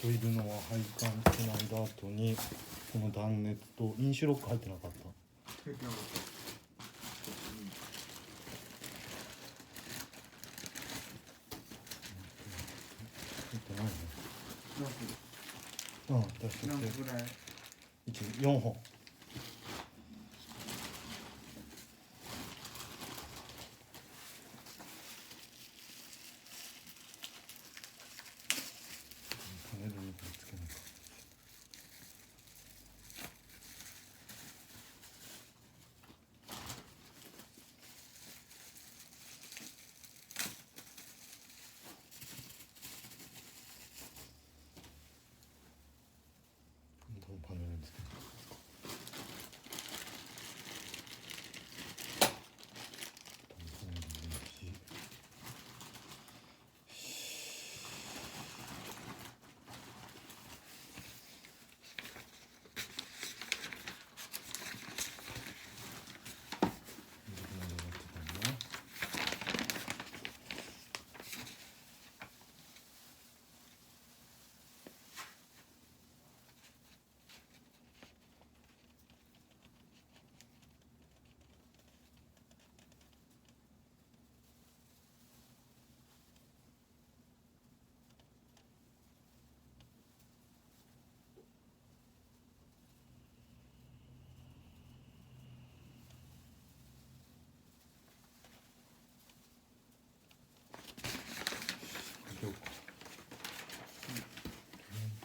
いるのは配管つないだ後にこの断熱とインシュロック入ってなかった。入ってなかった。入ってないね。出して何分ぐらい4本。パネルにこれつけないか。パネルにつけない。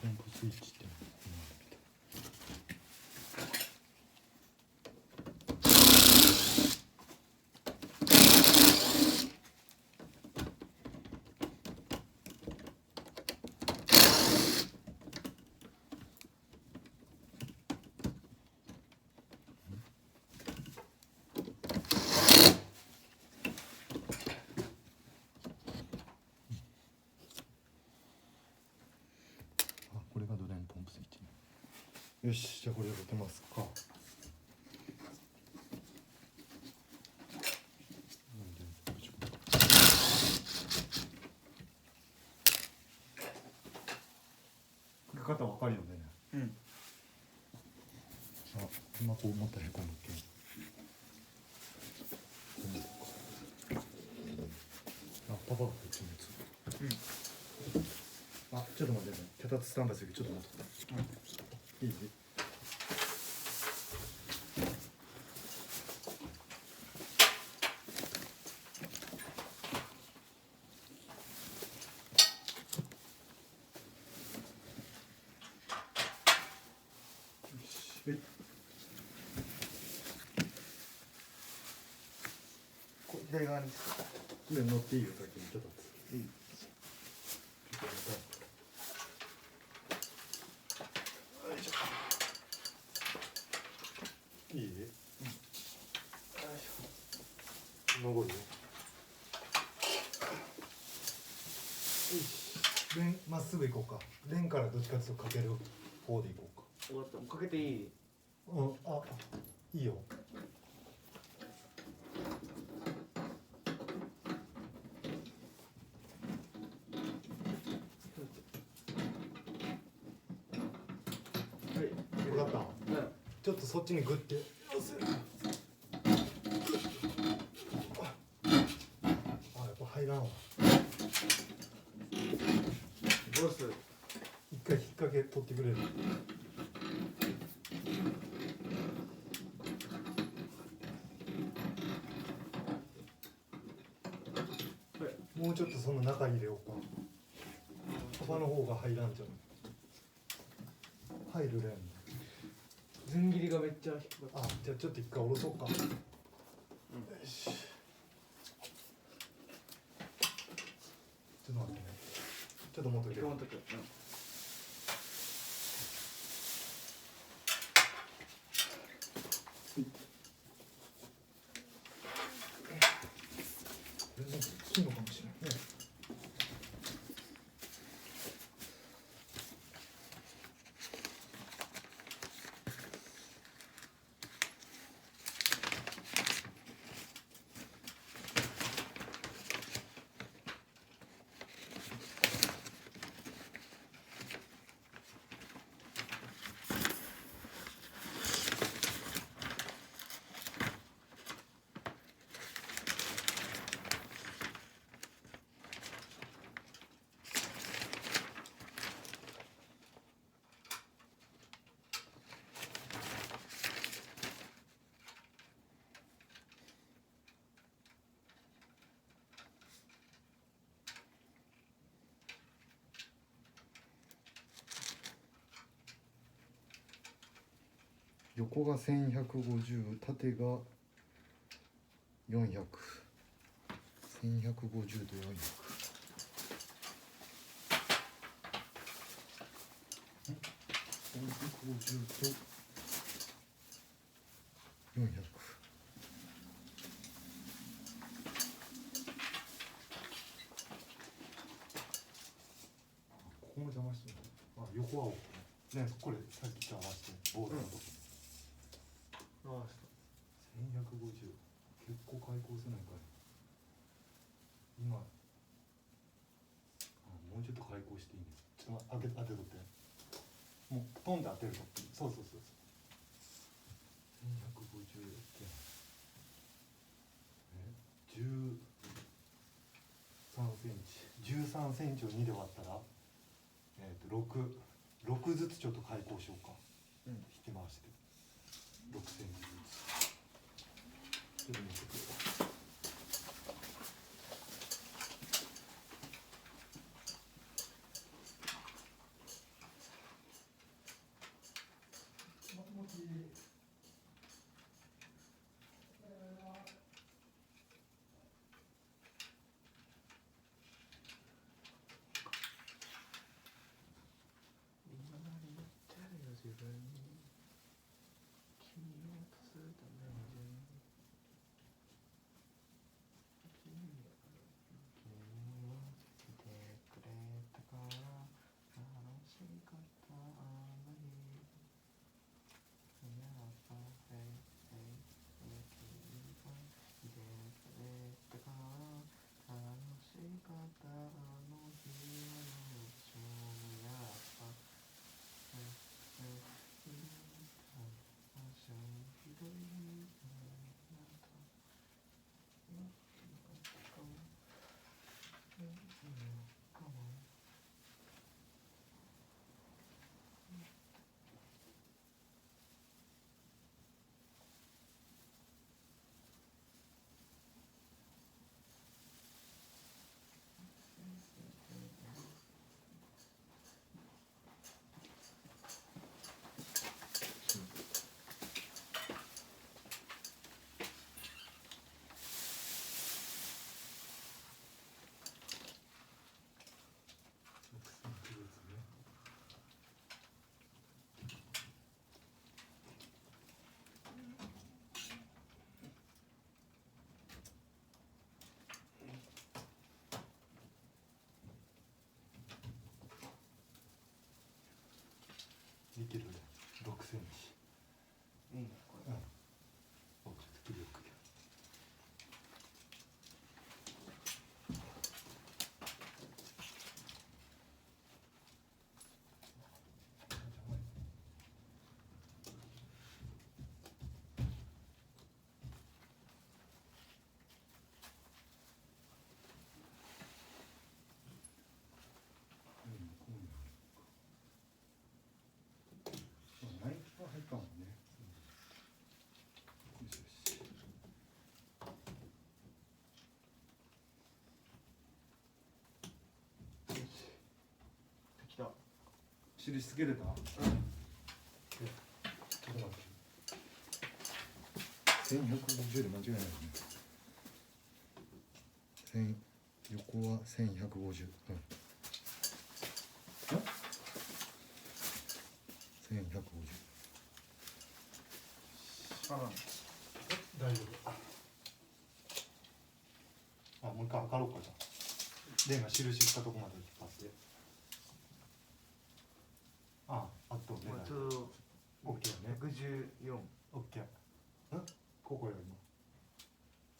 ポンプスイッチってこれがドライのポンプスイッチね。よし、じゃあこれをかけますか。かけ方わかるよね。うん。あ、今こう持ったらへこむっけ。あ、パパがこっちに打つ。うん。あ、ちょっと待ってね。脚立スタンバイするけどちょっと待って。いいね。左側に。で乗っていいよ、先にちょっと。いい。いい？登るよ。レンまっすぐ行こうか。レンからどっちかというとかける方で行こうか。終わった。かけていい？うん、あ、いいよ。分かった。ちょっとそっちにグッて。あ、やっぱ入らんわ。どうする？一回引っ掛け取ってくれる。もうちょっとその中入れようか。パパの方が入らんじゃん。入るレン。寸切りがめっちゃ低かった。あ、じゃあちょっと一回下ろそうか。よし。ちょっと待ってね。ちょっと持っといて。持っとく。全然いいのかもしれないね。横が1150、縦が400、1150と400。1150と400。ここも邪魔してる。あ、横は OK ね。これさっき邪魔してボールのとこ。ああ、 1150結構開口せないかい。今もうちょっと開口していいね。ちょっと当てとって。もうポンで当てると。そうそうそうそう。1150って13センチを2で割ったら6ずつちょっと開口しようか。うん、引き回して6センチずつ。ちょっと見てくれ。今まで言ってるよ自分に、君を落とすために君を来てくれたから楽しかったあの日、やっぱり君が来てくれたから楽しかったあの日はどうしよう、やっぱいけるね。6センチ。いいねこれ。ちょっと切りよく。ナイキは入ったもんね。よしよし。できた。印つけれた？ちょっと待って。1150で間違いないよね。横は1150。うん。1150。あ、大丈夫。あ、もう一回測ろうかじゃあ。レンが印したとこまで引っ張って。あとね。ちょうどオッケーね。64。オッケー。ここよ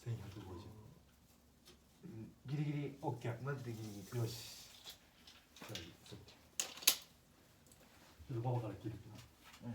今。1150。ギリギリ。オッケー。マジでギリギリ。よし。じゃあいい。ちょっとババから切るけど。うん。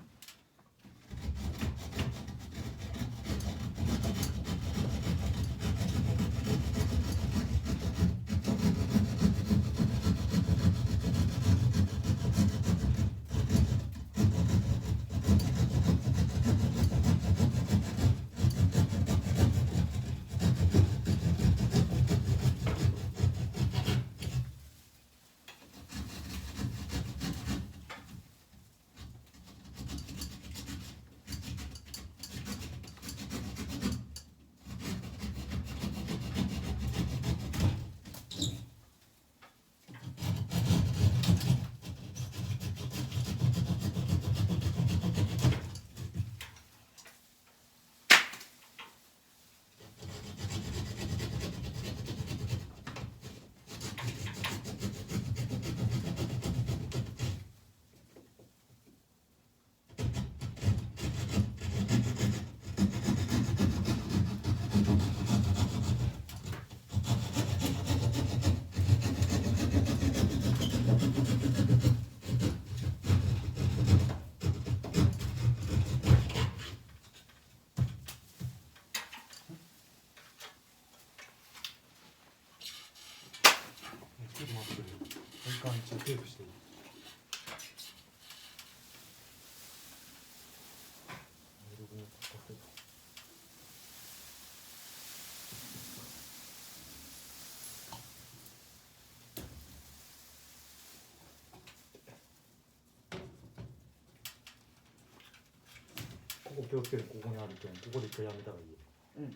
じゃあテープしていい？ここ気をつけて、ここにあるけん、ここで一回やめたらいいよ。うん。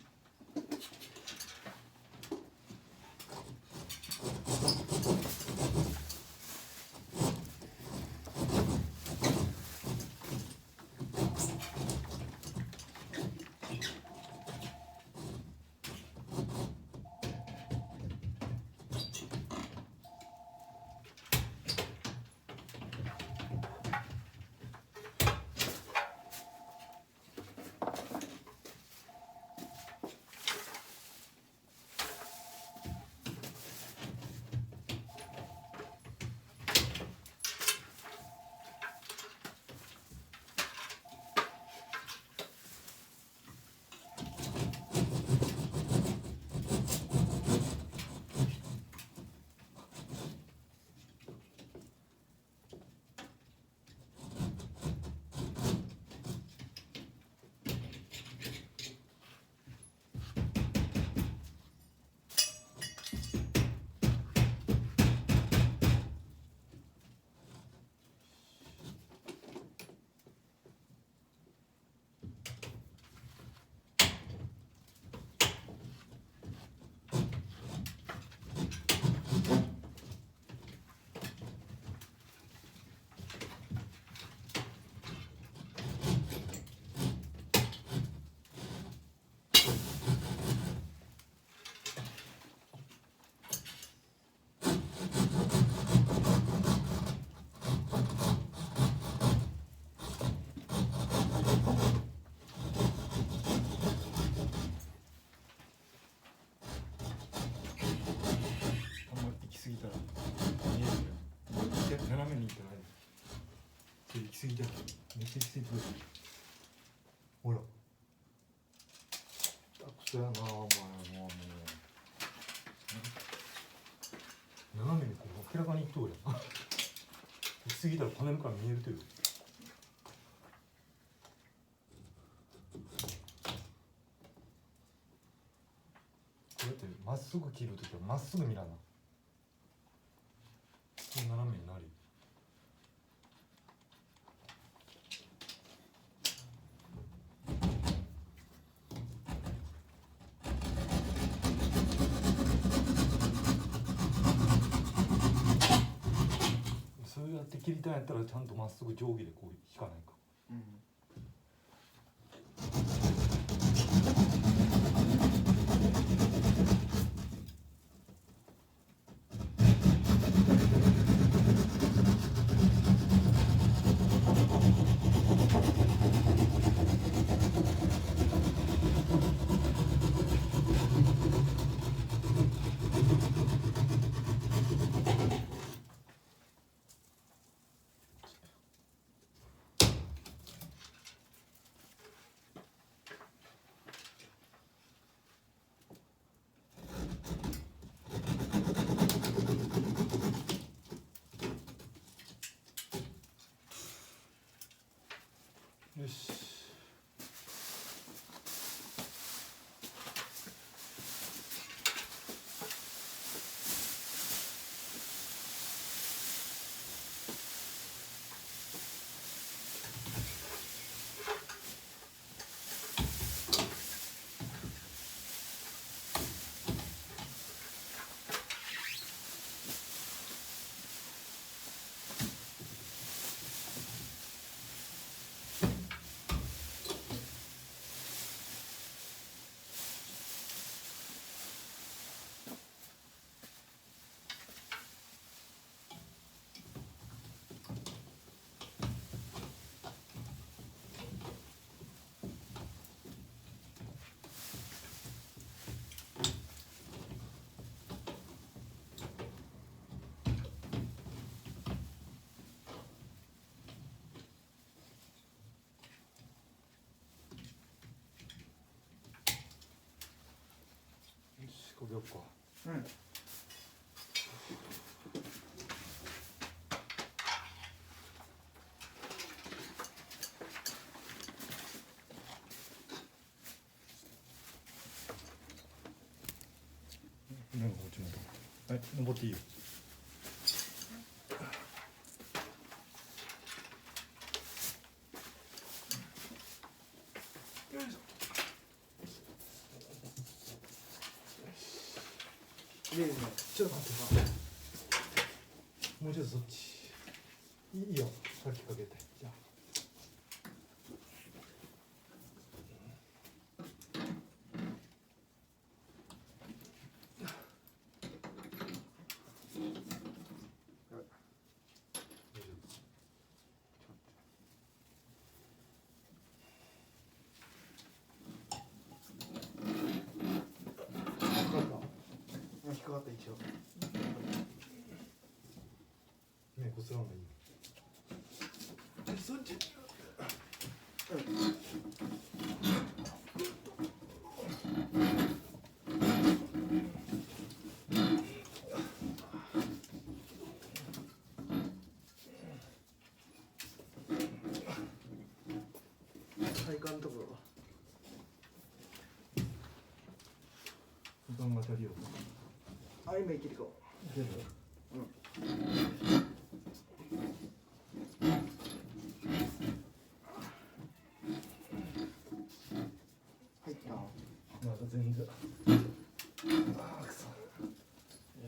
過ぎたら見えるよ。斜めに行ってない。行き過ぎじゃん。めっちゃ行き過ぎてる。ほら。クソやなお前もう。斜めにこう明らかに行っとるやん。行き過ぎたらパネルから見えるという。こうやってまっすぐ切るときはまっすぐ見らな。斜めになり。そうやって切りたいんやったらちゃんとまっすぐ定規でこう引かないか。うん。よし。こげよっか。うん。はい、登っていいよ。よいしょ。いやいや、ちょっと待ってな。もうちょっとそっち。いいよ、さっきかけて。じゃあ。引っかかった一応。ね、こすらんがいい。そっち。体幹のところ。時間が足りよう。あ、今いけるかも。いける。入った。まだ全然。ああ、くそ。よ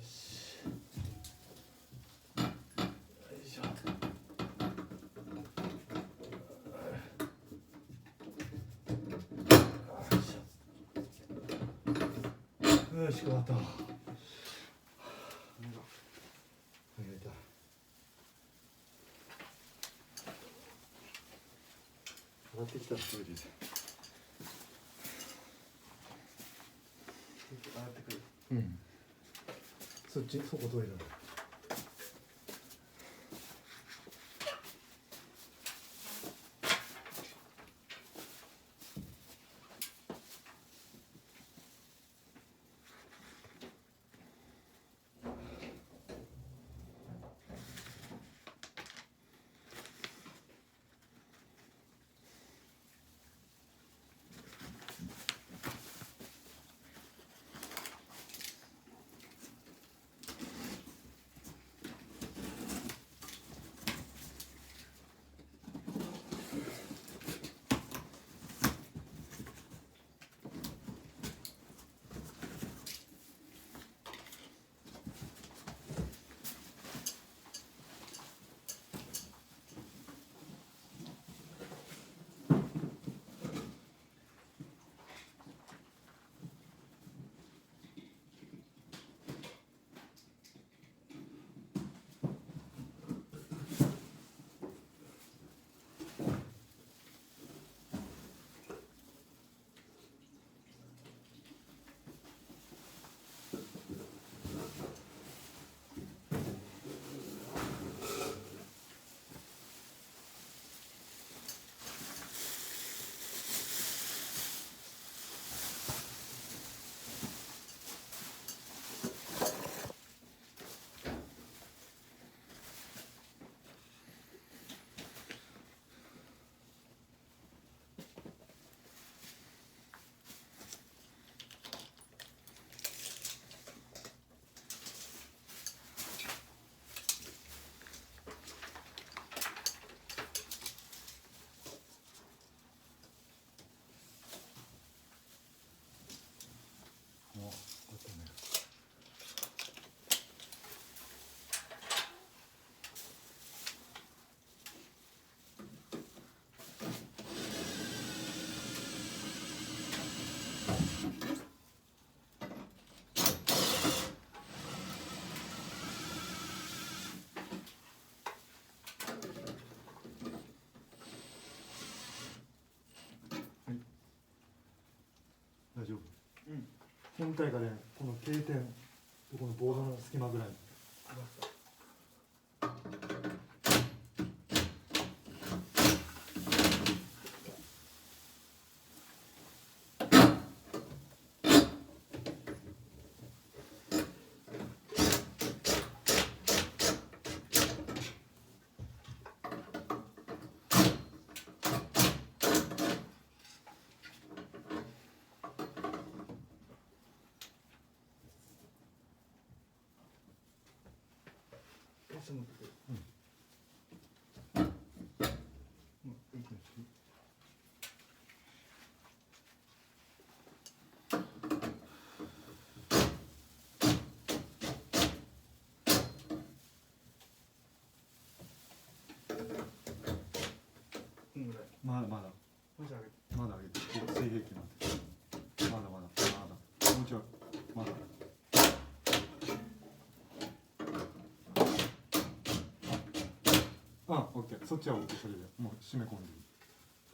し。よいしょ。よし、終わった。上げた。上がってきたらそれです。上がってくる。うん。そっち、そこトイレ。大丈夫。うん。本体がね、この経点とこのボードの隙間ぐらい。して持ってくる。まだまだもうちょい上げて。まだ上げて、水平器なんて。まだまだまだ。もうちょいまだ。オッケー。そっちはオッケー。それでもう締め込んでいい。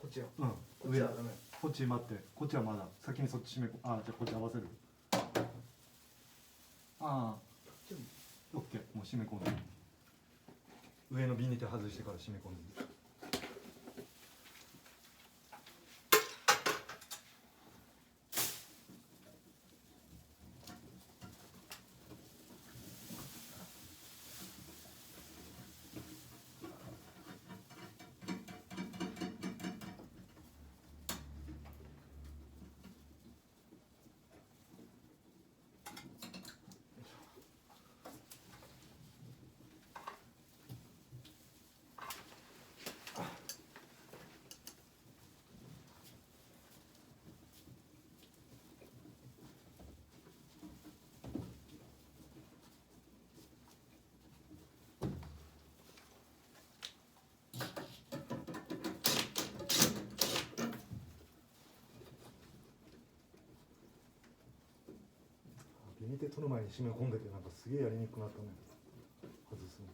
こっちよ。うん。こっちはダメ。こっち待って。こっちはまだ。先にそっち締め込じゃあこっち合わせる。オッケー。もう締め込んでいい。上のビニール外してから締め込んでいい。ビニール取る前に締め込んでてなんかすげえやりにくくなったね。外すの。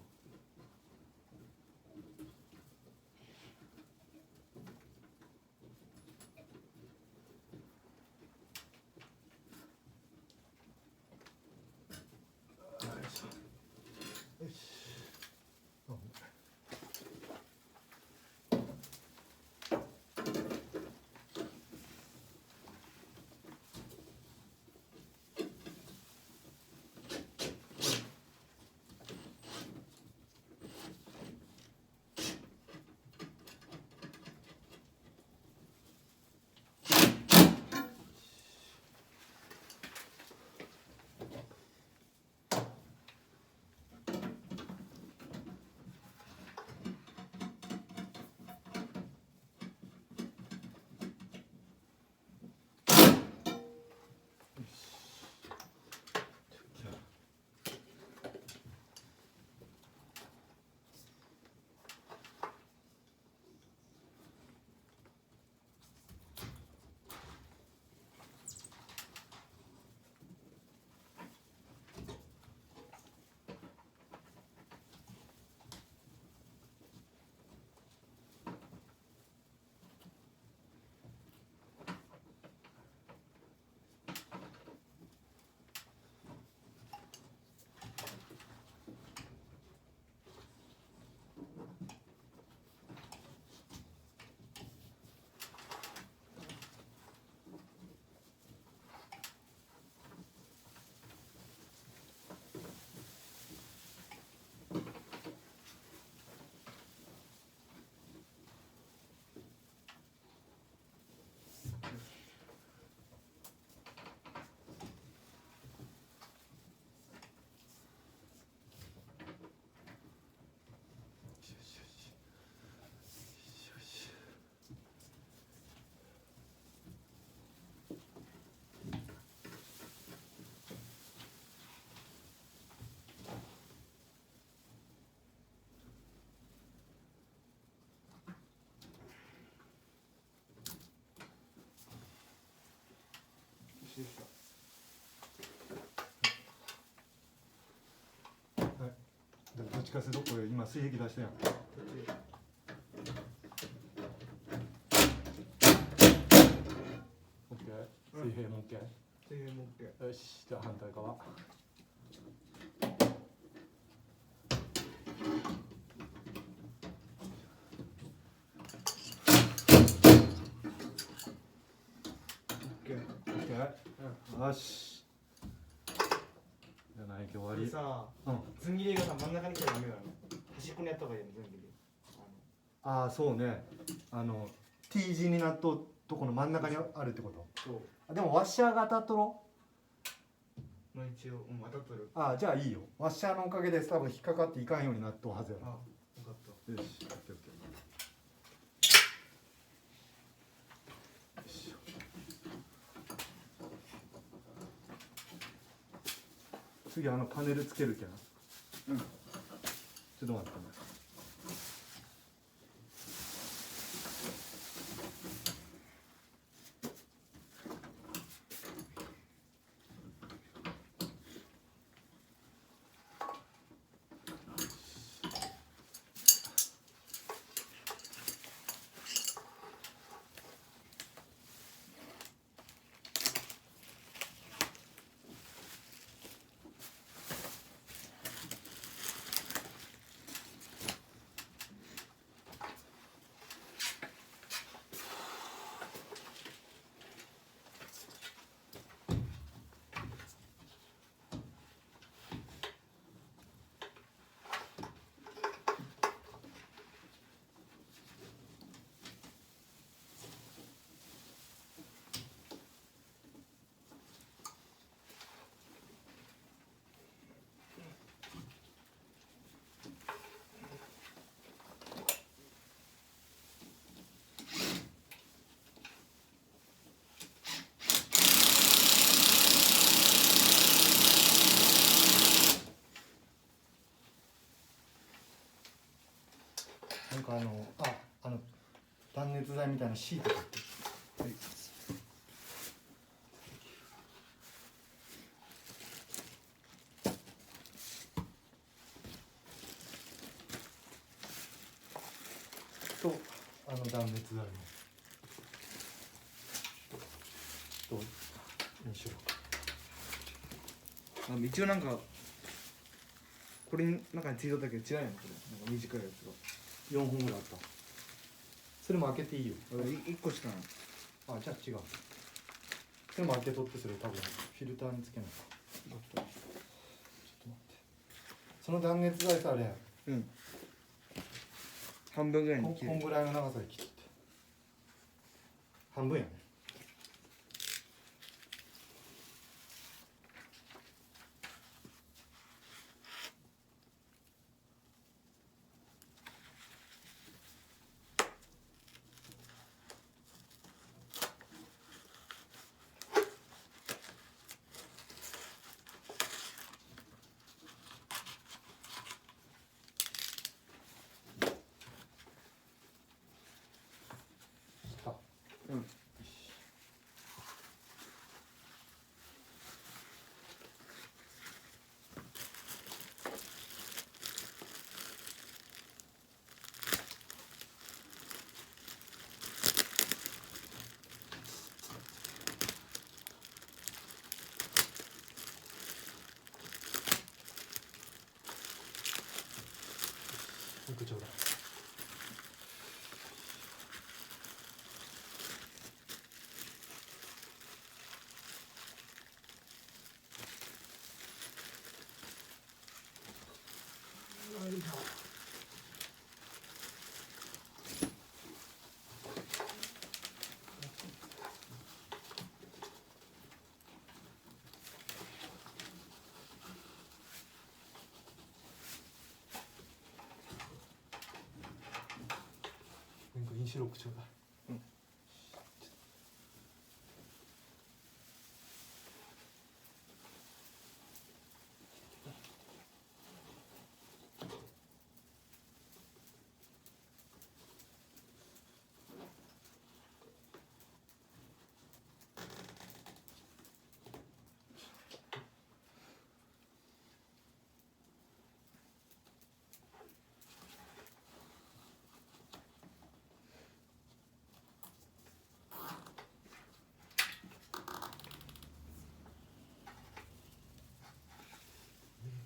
よし。できた。はい。どっちかするとこれ今水平器出したやん。オッケー。水平もオッケー。水平も OK。よし、じゃあ反対側。よし。じゃない今日終わり。さ、うん。ずん切りがさ真ん中に来たらダメだよね。端っこにやった方がいいよね、ずん切り。ああ、そうね。T 字になっととこの真ん中にあるってこと。そう。でもワッシャーが当たっとろ。まあ一応、当たっとる。あじゃあいいよ。わしゃのおかげで多分引っかかっていかんようになっとうはずやろ。あ、よかった。よし、オッケーオッケー。よし。次パネルつけるけな。うん。ちょっと待ってね。なんか断熱材みたいなシート買って。はい。と断熱材もどうにしようか。一応なんかこれ中についとったけど違うやんこれ。なんか短いやつが。4本ぐらいあった。それも開けていいよ。1個しかない。あじゃあ違う。それも開けとってそれ多分フィルターにつけないか。ちょっと待って。その断熱材さあれ半分ぐらいに切る。こんぐらいの長さで切って半分やね。うん。僕ちょうだい。インシュロックちょうだい。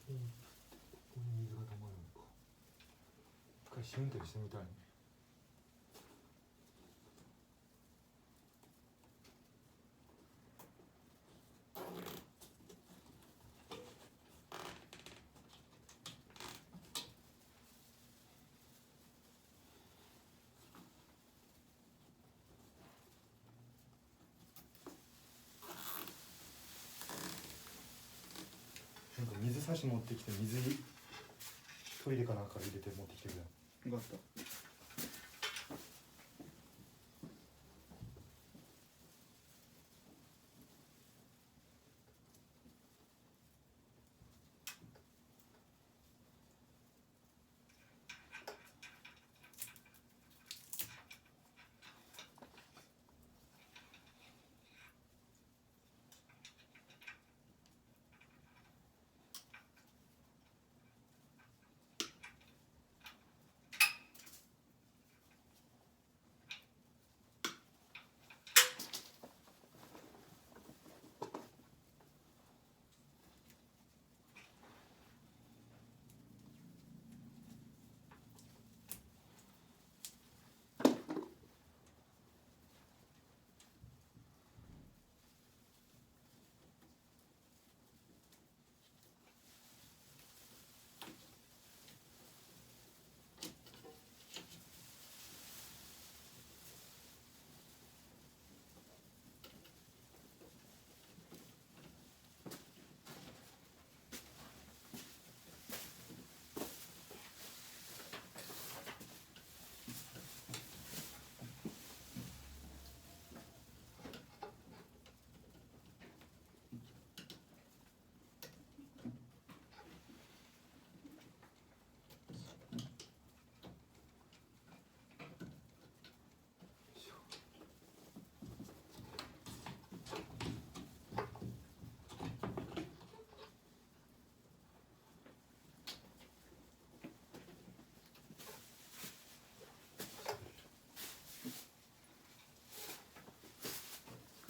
ここに水が溜まるのか。一回試運転してみたいね。なんか水差し持ってきて水トイレかなんか入れて持ってきてくれ。分かった。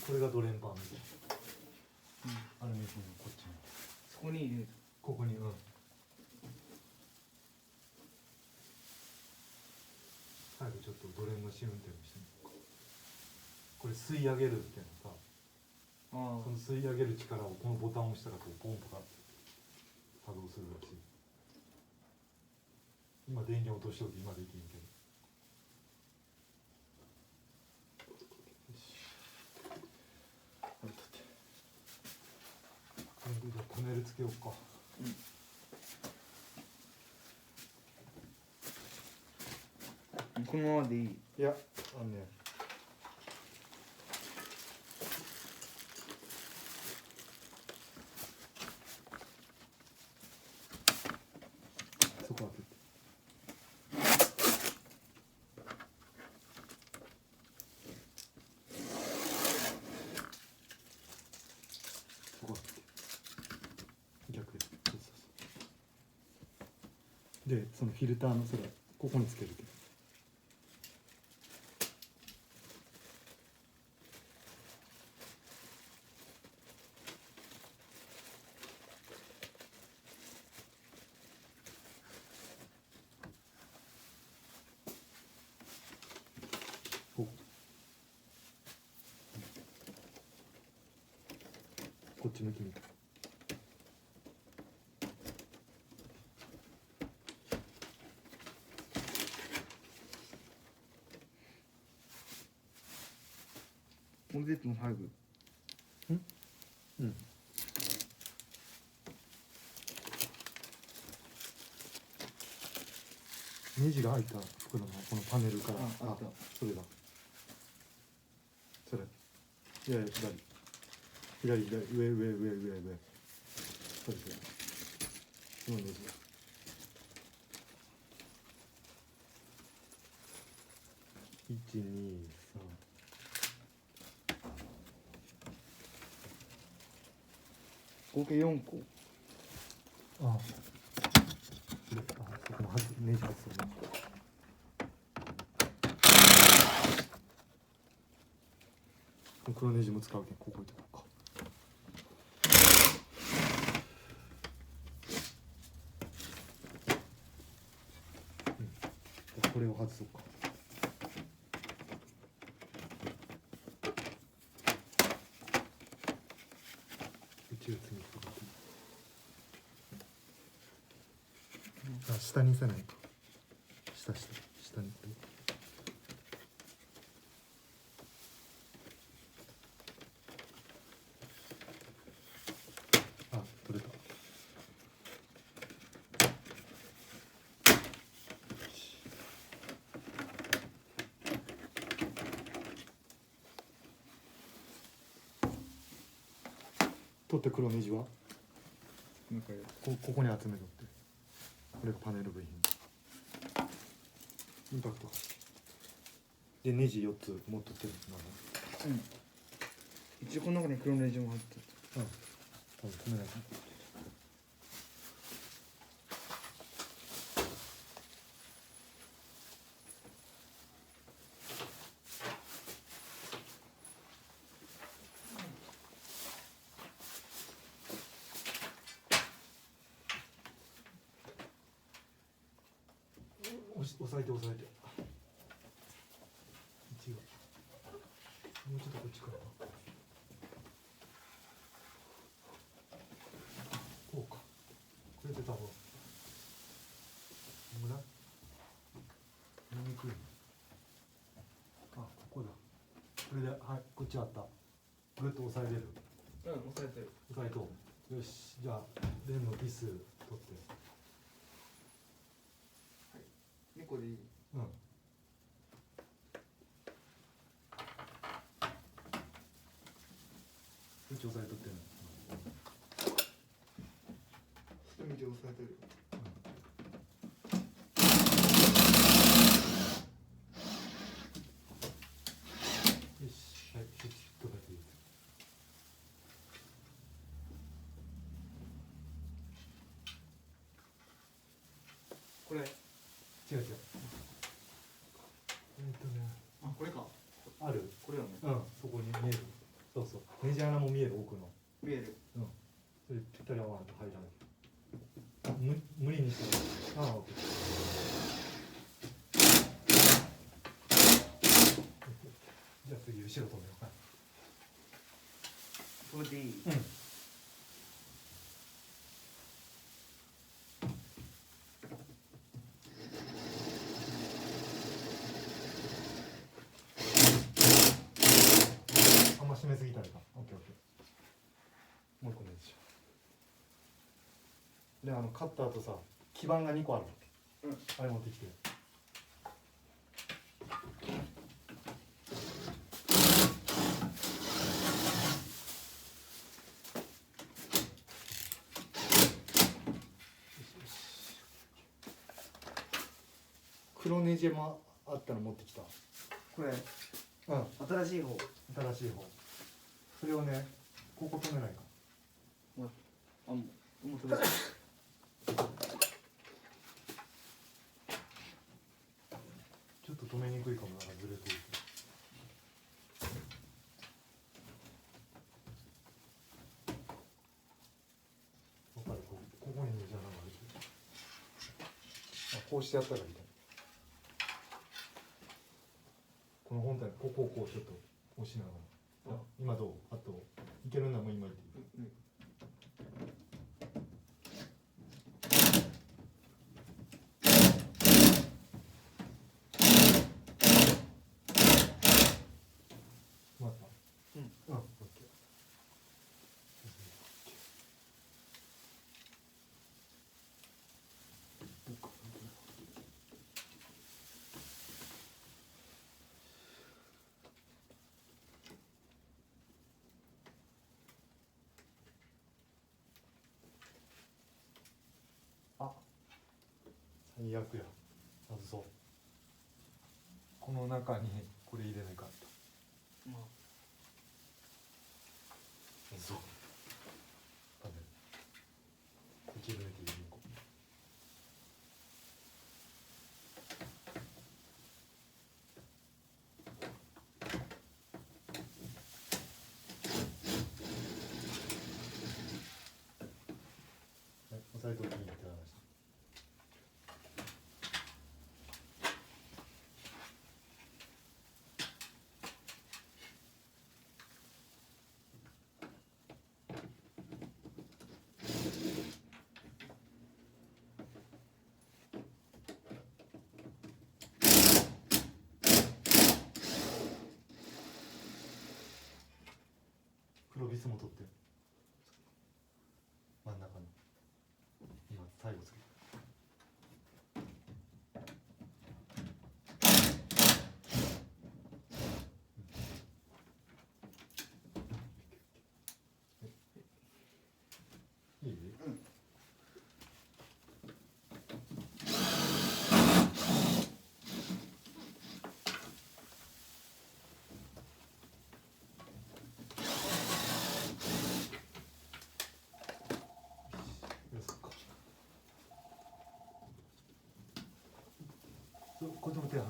これがドレンバーみたいな、アルミフィンのこっちにそこに入れる。ここに最後ちょっとドレンの試運転をしてみようか。これ吸い上げるっていうのさ、あその吸い上げる力をこのボタンを押したらこうポンプが作動するらしい。今電源落としておいて今できんけど。じゃあパネルつけようか。このままでいい。いや、あのね。そこ開けて。そこ開けて。逆で。そうそうそう。で、そのフィルターのそれここにつけるけど。こっち向きに。もう絶対早く。うん。ネジが入った袋のこのパネルから。あ、それだ。それ。いやいや、左、上。それそれ。そのネジ。1、2、合計4個。3。ああ。そこのネジ外すの。黒ネジも使うけん、ここ置いておこうか。じゃあこれを外そうか。内を次に下にせないか。下に。あ、取れた。取って黒ネジはなんかここに集めとってこれがパネル部品インパクトでネジ4つ持っとってるうん一応この中に黒ネジも入ってるうん多分止めないかな押さえて押さえて違うもうちょっとこっちからこうかこれで多分こんぐらい見にくいあここだこれではいこっちあったぐっと押さえれるうん押さえてる押さえとうよしじゃあレンのビス取って2個でいいうんこっち押さえとってんの下見て押さえてるよしはいスイッチとかでいいこれ違う違うあこれかあるこれよねうんそこに見えるそうそうネジ穴も見える奥の見えるうんそれぴったり合わないと入らない無理にしてああオッケーじゃあ次後ろ止めようかこれでいいうんあんま締めすぎたらいかんオッケーオッケーもう一個ネジしようでカッターとさ基板が2個あるうんあれ持ってきて黒ネジもあったの持ってきたこれうん新しい方新しい方それをねここ止めないかあもう取れたちょっと止めにくいかもなずれてるわかるここにネジ穴があるあこうしてやったらいいかこの本体ここをこうちょっと押しながら今どうあといけるんだもん今言っていいまたうんオッケーあ最悪や外そうこの中にこれ入れないかったまあそうダメこっち入れていいのかはい押さえときにって話黒ビスも取って真ん中の今最後つけたそう子供手離し